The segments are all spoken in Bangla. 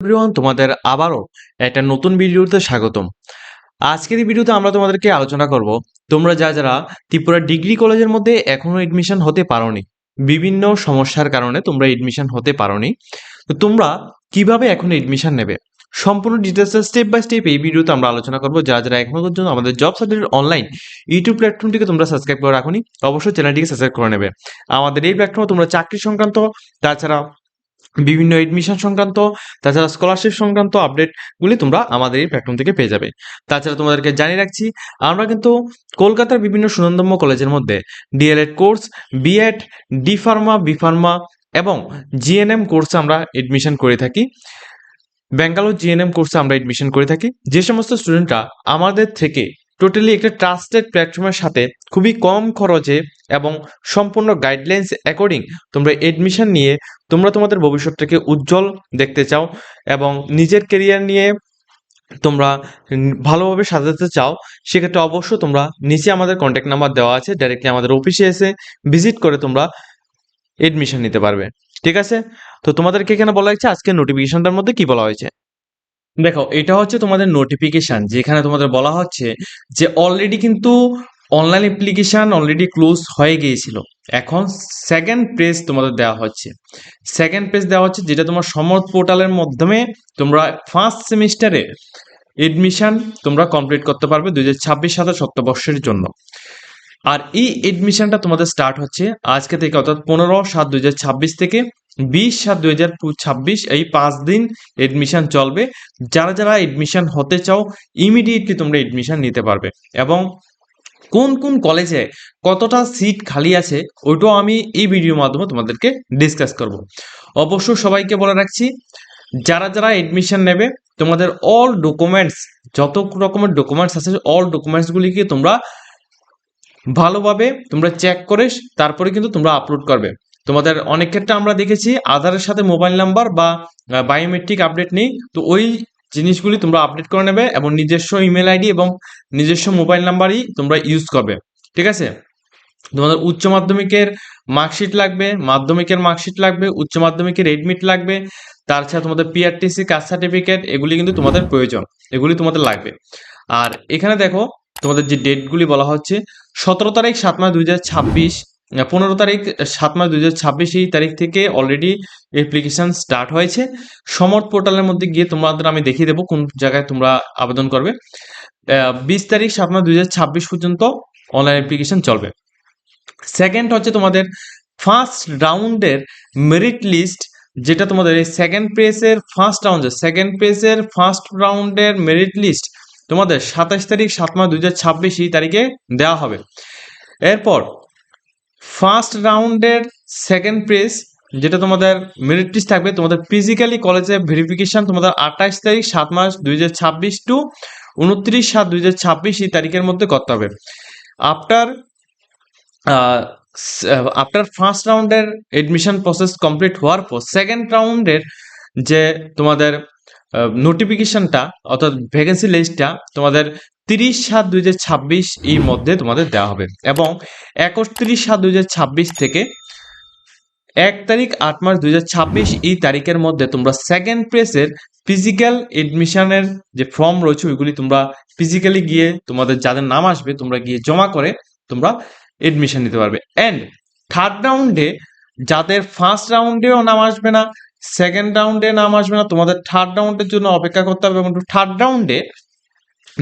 এভরিওয়ান, তোমাদের আবারও একটা নতুন ভিডিওতে স্বাগতম। আজকের এই ভিডিওতে আমরা তোমাদেরকে আলোচনা করব তোমরা যারা ত্রিপুরা ডিগ্রি কলেজের মধ্যে এখনো এডমিশন হতে পারোনি, বিভিন্ন সমস্যার কারণে তোমরা এডমিশন হতে পারোনি, তো তোমরা কিভাবে এখন এডমিশন নেবে সম্পূর্ণ ডিটেলস স্টেপ বাই স্টেপ এই ভিডিওতে আমরা আলোচনা করব। যারা এখনো পর্যন্ত আমাদের জব সার্টিফিকেট অনলাইন ইউটিউব প্ল্যাটফর্মটিকে তোমরা সাবস্ক্রাইব করে রাখোনি, অবশ্যই চ্যানেলটিকে সাবস্ক্রাইব করে নেবে। আমাদের এই প্ল্যাটফর্মে তোমরা চাকরি সংক্রান্ত, তাছাড়া বিভিন্ন এডমিশন সংক্রান্ত, তাছাড়া স্কলারশিপ সংক্রান্ত আপডেটগুলি তোমরা আমাদের এই প্ল্যাটফর্ম থেকে পেয়ে যাবে। তাছাড়া তোমাদেরকে জানিয়ে রাখছি, আমরা কিন্তু কলকাতার বিভিন্ন সুনামধন্য কলেজের মধ্যে DElEd course, BEd, D pharma, B pharma এবং জিএনএম কোর্সে আমরা এডমিশন করে থাকি। ব্যাঙ্গালোর জিএনএম কোর্সে আমরা এডমিশন করে থাকি। যে সমস্ত স্টুডেন্টরা আমাদের থেকে টোটালি একটা ট্রাস্টেড প্ল্যাটফর্মের সাথে খুবই কম খরচে এবং সম্পূর্ণ গাইডলাইন্স অ্যাকর্ডিং তোমরা এডমিশন নিয়ে তোমরা তোমাদের ভবিষ্যৎটাকে উজ্জ্বল দেখতে চাও এবং নিজের কেরিয়ার নিয়ে তোমরা ভালোভাবে সাজাতে চাও, সেক্ষেত্রে অবশ্যই তোমরা নিচে আমাদের কন্ট্যাক্ট নাম্বার দেওয়া আছে, ডাইরেক্টলি আমাদের অফিসে এসে ভিজিট করে তোমরা এডমিশন নিতে পারবে। ঠিক আছে, তো তোমাদেরকে এখানে বলা হয়েছে আজকে নোটিফিকেশনটার মধ্যে কি বলা হয়েছে। দেখো, এটা হচ্ছে তোমাদের নোটিফিকেশন, যেখানে তোমাদের বলা হচ্ছে যে অলরেডি কিন্তু অনলাইন অ্যাপ্লিকেশন অলরেডি ক্লোজ হয়ে গিয়েছিল। এখন সেকেন্ড পেজ তোমাদের দেওয়া হচ্ছে, যেটা তোমার সমর্থ পোর্টালের মাধ্যমে তোমরা ফার্স্ট সেমিস্টারে এডমিশন তোমরা কমপ্লিট করতে পারবে 2026-27 অর্থবর্ষের জন্য। আর এই এডমিশনটা তোমাদের স্টার্ট হচ্ছে আজকে থেকে, অর্থাৎ 15/7/2026 থেকে 20/7/2026, এই 5 দিন এডমিশন চলবে। যারা এডমিশন হতে চাও ইমিডিয়েটলি তোমরা এডমিশন নিতে পারবে। এবং কোন কোন কলেজে কতটা সিট খালি আছে ওইটাও আমি এই ভিডিওর মাধ্যমে তোমাদেরকে ডিসকাস করব। অবশ্য সবাইকে বলে রাখছি, যারা এডমিশন নেবে তোমাদের অল ডকুমেন্টস, যত রকমের ডকুমেন্টস আছে অল ডকুমেন্টসগুলিকে তোমরা ভালোভাবে তোমরা চেক করে তারপরে কিন্তু তোমরা আপলোড করবে। তোমাদের অনেক ক্ষেত্রে আমরা দেখেছি আধারের সাথে মোবাইল নাম্বার বা বায়োমেট্রিক আপডেট নেই, তো ওই জিনিসগুলি তোমরা আপডেট করে নেবে এবং নিজস্ব ইমেল আইডি এবং নিজস্ব মোবাইল নাম্বারই তোমরা ইউজ করবে। ঠিক আছে, তোমাদের উচ্চ মাধ্যমিকের মার্কশিট লাগবে, মাধ্যমিকের মার্কশিট লাগবে, উচ্চ মাধ্যমিকের এডমিট লাগবে, তাছাড়া তোমাদের পিআরটিসি কাস্ট সার্টিফিকেট, এগুলি কিন্তু তোমাদের প্রয়োজন, এগুলি তোমাদের লাগবে। আর এখানে দেখো তোমাদের যে ডেটগুলি বলা হচ্ছে, 17 তারিখ 7 মাস 2026, 15 তারিখ 7 মাস 2026, এই তারিখ থেকে অলরেডি অ্যাপ্লিকেশন স্টার্ট হয়েছে। সমর্থ পোর্টালের মধ্যে গিয়ে তোমাদের আমি দেখিয়ে দেবো কোন জায়গায় তোমরা আবেদন করবে। 20 তারিখ 7 মাস 2026 পর্যন্ত অনলাইন অ্যাপ্লিকেশন চলবে। সেকেন্ড হচ্ছে তোমাদের ফার্স্ট রাউন্ডের মেরিট লিস্ট, যেটা তোমাদের এই সেকেন্ড পেজের ফার্স্ট রাউন্ডের মেরিট লিস্ট তোমাদের 27 তারিখ 7 মাস 2026 এই তারিখে দেওয়া হবে। এরপর ফার্স্ট রাউন্ডের সেকেন্ড পেজ, যেটা তোমাদের মেরিট লিস্ট থাকবে, তোমাদের ফিজিক্যালি কলেজে ভেরিফিকেশন তোমাদের 28 তারিখ 7 মাস 2026 টু 29/7/2026 এই তারিখের মধ্যে করতে হবে। আফটার ফার্স্ট রাউন্ডের এডমিশন প্রসেস কমপ্লিট হওয়ার পর সেকেন্ড রাউন্ডের যে তোমাদের নোটিফিকেশনটা অর্থাৎ ভ্যাকেন্সি লিস্টটা তোমাদের 30/7/2026 এর মধ্যে তোমাদের দেওয়া হবে এবং 31/7/2026 থেকে 1 তারিখ 8 মাস 2026 এই তারিখের মধ্যে তোমরা সেকেন্ড পেজের ফিজিক্যাল এডমিশনের যে ফর্ম রয়েছে ওইগুলি তোমরা ফিজিক্যালি গিয়ে তোমাদের যাদের নাম আসবে তোমরা গিয়ে জমা করে তোমরা এডমিশন নিতে পারবে। অ্যান্ড থার্ড রাউন্ডে যাদের ফার্স্ট রাউন্ডেও নাম আসবে না, সেকেন্ড রাউন্ডে নাম আসবে না, তোমাদের থার্ড রাউন্ডের জন্য অপেক্ষা করতে হবে এবং থার্ড রাউন্ডে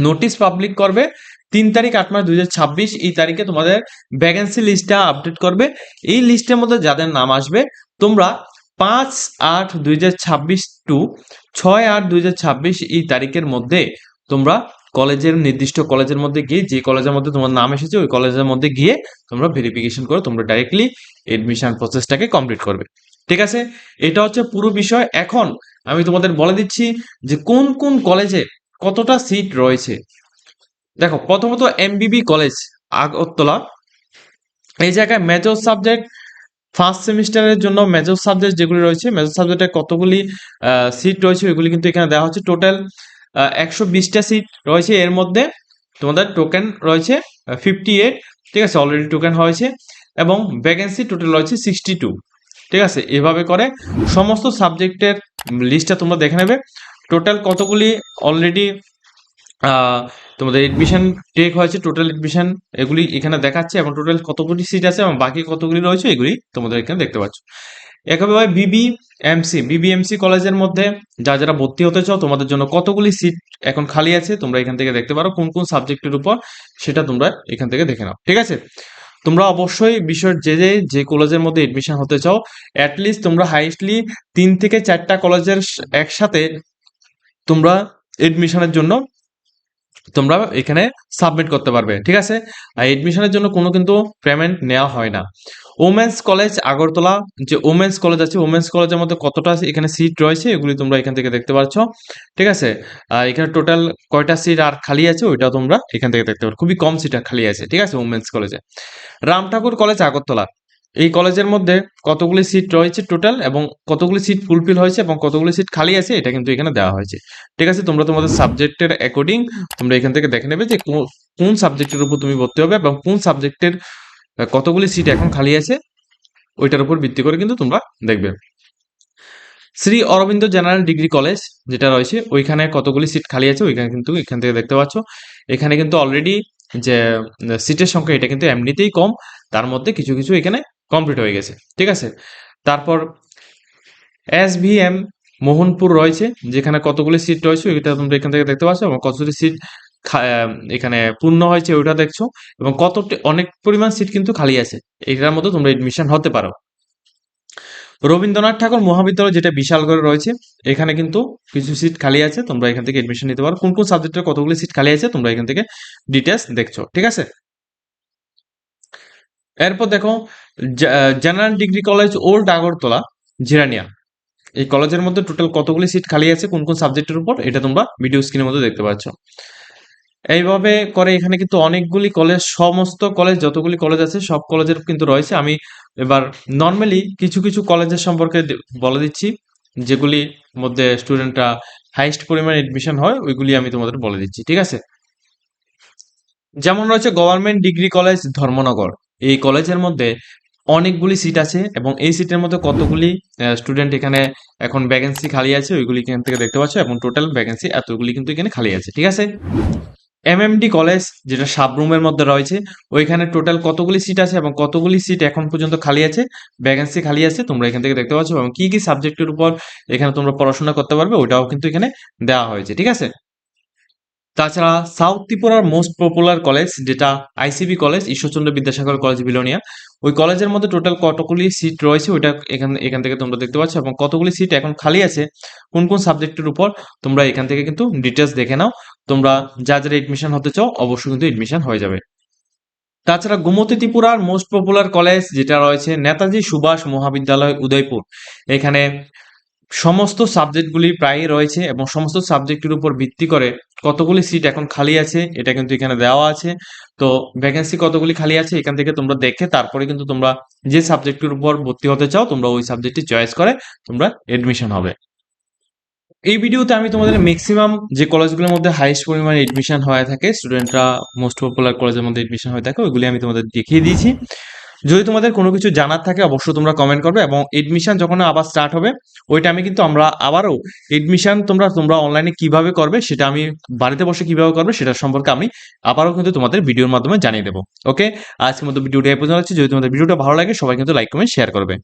নোটিশ পাবলিক করবে 3 তারিখ 8 মাস 2026 এই তারিখে তোমাদের ভ্যাকেন্সি লিস্টটা আপডেট করবে। এই লিস্টের মধ্যে যাদের নাম আসবে তোমরা 5/8/2026 টু 6/8/2026 এই তারিখের মধ্যে তোমরা কলেজের নির্দিষ্ট কলেজের মধ্যে গিয়ে, যে কলেজের মধ্যে তোমার নাম এসেছে ওই কলেজের মধ্যে গিয়ে তোমরা ভেরিফিকেশন করে তোমরা ডাইরেক্টলি এডমিশন প্রসেসটাকে কমপ্লিট করবে। ঠিক আছে, এটা হচ্ছে পুরো বিষয়। এখন আমি তোমাদের বলে দিচ্ছি যে কোন কোন কলেজে কতটা সিট রয়েছে। দেখো, প্রথমত এমবিবি কলেজ আগরতলা, এই জায়গায় মেজর সাবজেক্ট ফার্স্ট সেমিস্টারের জন্য মেজর সাবজেক্ট যেগুলি রয়েছে, মেজর সাবজেক্টে কতগুলি সিট রয়েছে ওইগুলি কিন্তু এখানে দেওয়া হচ্ছে। টোটাল 120টা সিট রয়েছে, এর মধ্যে তোমাদের টোকেন রয়েছে 58। ঠিক আছে, অলরেডি টোকেন হয়েছে এবং ভ্যাকেন্সি টোটাল রয়েছে 62। ঠিক আছে, এভাবে করে সমস্ত সাবজেক্টের লিস্টটা তোমরা দেখে নেবে। টোটাল কতগুলি অলরেডি তোমাদের এডমিশন টেক হয়েছে, টোটাল এডমিশন এগুলি এখানে দেখাচ্ছে, এবং টোটাল কতগুলি সিট আছে এবং বাকি কতগুলি রয়েছে এগুলি তোমাদের এখানে দেখতে পাচ্ছ। একইভাবে বিবিএমসি কলেজের মধ্যে যারা ভর্তি হতে চাও তোমাদের জন্য কতগুলি সিট এখন খালি আছে তোমরা এখান থেকে দেখতে পারো, কোন কোন সাবজেক্টের উপর সেটা তোমরা এখান থেকে দেখে নাও। ঠিক আছে, তোমরা অবশ্যই বিষয়ের যে কলেজের মধ্যে এডমিশন হতে চাও, অ্যাটলিস্ট তোমরা হাইস্টলি 3 থেকে 4টা কলেজের একসাথে তোমরা এডমিশনের জন্য তোমরা এখানে সাবমিট করতে পারবে। ঠিক আছে, আর এডমিশনের জন্য কোনো কিন্তু পেমেন্ট নেওয়া হয় না। ওমেন্স কলেজ আগরতলা, যে ওমেন্স কলেজ আছে, ওমেন্স কলেজের মধ্যে কতটা এখানে সিট রয়েছে এগুলি তোমরা এখান থেকে দেখতে পাচ্ছ। ঠিক আছে, আর এখানে টোটাল কয়টা সিট আর খালি আছে ওইটাও তোমরা এখান থেকে দেখতে পারো, খুবই কম সিট আর খালি আছে। ঠিক আছে, ওমেন্স কলেজে। রাম ঠাকুর কলেজ আগরতলা, এই কলেজের মধ্যে কতগুলি সিট রয়েছে টোটাল, এবং কতগুলি সিট ফুলফিল হয়েছে এবং কতগুলি সিট খালি আছে এটা কিন্তু এখানে দেওয়া হয়েছে। ঠিক আছে, তোমরা তোমাদের সাবজেক্টের অ্যাকর্ডিং তোমরা এখান থেকে দেখে নেবে যে কোন সাবজেক্টের উপর তুমি ভর্তি হবে এবং কোন সাবজেক্টের কতগুলি সিট এখন খালি আছে ওইটার উপর ভিত্তি করে কিন্তু তোমরা দেখবে। Shri Aurobindo general degree college যেটা রয়েছে ওইখানে কতগুলি সিট খালি আছে ওইখানে কিন্তু এখান থেকে দেখতে পাচ্ছ। এখানে কিন্তু অলরেডি যে সিটের সংখ্যা এটা কিন্তু এমনিতেই কম, তার মধ্যে কিছু কিছু এখানে কমপ্লিট হয়ে গেছে। ঠিক আছে, তারপর SVM মোহনপুর রয়েছে, যেখানে কতগুলি সিট রয়েছে ওইটা তোমরা এখান থেকে দেখতে পাচ্ছ, এবং কতগুলি সিট এখানে পূর্ণ হয়েছে ওইটা দেখছো, এবং অনেক পরিমাণ সিট কিন্তু খালি আছে, এটার মধ্যে তোমরা এডমিশন হতে পারো। রবীন্দ্রনাথ ঠাকুর মহাবিদ্যালয় যেটা বিশালগড়ে রয়েছে, এখানে কিন্তু কিছু সিট খালি আছে, তোমরা এখান থেকে এডমিশন নিতে পারো। কোন কোন সাবজেক্টের কতগুলি সিট খালি আছে তোমরা এখান থেকে ডিটেলস দেখছো। ঠিক আছে, এরপর দেখো general degree college old Agartala Jirania, এই কলেজের মধ্যে টোটাল কতগুলি সিট খালি আছে কোন কোন সাবজেক্টের উপর এটা তোমরা ভিডিও স্ক্রিনের মধ্যে দেখতে পাচ্ছ। এইভাবে করে এখানে কিন্তু অনেকগুলি কলেজ, সমস্ত কলেজ যতগুলি কলেজ আছে সব কলেজের কিন্তু রয়েছে। আমি এবার নর্মালি কিছু কিছু কলেজের সম্পর্কে বলে দিচ্ছি, যেগুলি মধ্যে স্টুডেন্টরা হাইস্ট পরিমাণ এডমিশন হয় ওইগুলি আমি তোমাদের বলে দিচ্ছি। ঠিক আছে, যেমন রয়েছে গভর্নমেন্ট ডিগ্রি কলেজ ধর্মনগর, এই কলেজের মধ্যে অনেকগুলি সিট আছে, এবং এই সিটের মধ্যে কতগুলি স্টুডেন্ট এখানে এখন ভ্যাকেন্সি খালি আছে ওইগুলি এখান থেকে দেখতে পাচ্ছ, এবং টোটাল ভ্যাকেন্সি এতগুলি কিন্তু এখানে খালি আছে। ঠিক আছে, MMD কলেজ যেটা সাবরুমের মধ্যে রয়েছে, ওইখানে টোটাল কতগুলি সিট আছে এবং কতগুলি সিট এখন পর্যন্ত খালি আছে, ভ্যাকেন্সি খালি আছে তোমরা এখান থেকে দেখতে পাচ্ছ, এবং কি কি সাবজেক্টের উপর এখানে তোমরা পড়াশোনা করতে পারবে ওইটাও কিন্তু এখানে দেওয়া হয়েছে। ঠিক আছে, তাছাড়া সাউথ ত্রিপুরার মোস্ট পপুলার কলেজ যেটা ICB college, Ishwarchandra Vidyasagar college Belonia, ওই কলেজের মধ্যে টোটাল কতগুলি সিট রয়েছে ওইটা এখান থেকে তোমরা দেখতে পাচ্ছ, এবং কতগুলি সিট এখন খালি আছে কোন কোন সাবজেক্টের উপর তোমরা এখান থেকে কিন্তু ডিটেলস দেখে নাও। তোমরা যারা এডমিশন হতে চাও অবশ্যই কিন্তু এডমিশন হয়ে যাবে। তাছাড়া গোমতী ত্রিপুরার মোস্ট পপুলার কলেজ যেটা রয়েছে নেতাজি সুভাষ মহাবিদ্যালয় উদয়পুর, এখানে সমস্ত সাবজেক্টগুলি প্রায় রয়েছে, এবং সমস্ত সাবজেক্টের উপর ভিত্তি করে কতগুলি সিট এখন খালি আছে এটা কিন্তু এখানে দেওয়া আছে। তো ভ্যাকেন্সি কতগুলি খালি আছে এখান থেকে তোমরা দেখে তারপরে কিন্তু তোমরা যে সাবজেক্টের উপর ভর্তি হতে চাও তোমরা ওই সাবজেক্টটি চয়েস করে তোমরা এডমিশন হবে। এই ভিডিওতে আমি তোমাদের ম্যাক্সিমাম যে কলেজগুলোর মধ্যে হাইয়েস্ট পরিমাণে এডমিশন হয়ে থাকে, স্টুডেন্টরা মোস্ট পপুলার কলেজের মধ্যে এডমিশন হয়ে থাকে, ওইগুলি আমি তোমাদের দেখিয়ে দিয়েছি। যদি তোমাদের কোনো কিছু জানার থাকে অবশ্যই তোমরা কমেন্ট করবে, এবং এডমিশন যখন আবার স্টার্ট হবে ওই টাইমে কিন্তু আমরা আবারও এডমিশন তোমরা অনলাইনে কিভাবে করবে সেটা আমি বাড়িতে বসে কিভাবে করবে সেটা সম্পর্কে আমি আবারও কিন্তু তোমাদের ভিডিওর মাধ্যমে জানিয়ে দেবো। ওকে, আজকের মতো ভিডিওটা এই পর্যন্ত হচ্ছে। যদি তোমাদের ভিডিওটা ভালো লাগে সবাই কিন্তু লাইক কমেন্ট শেয়ার করবে।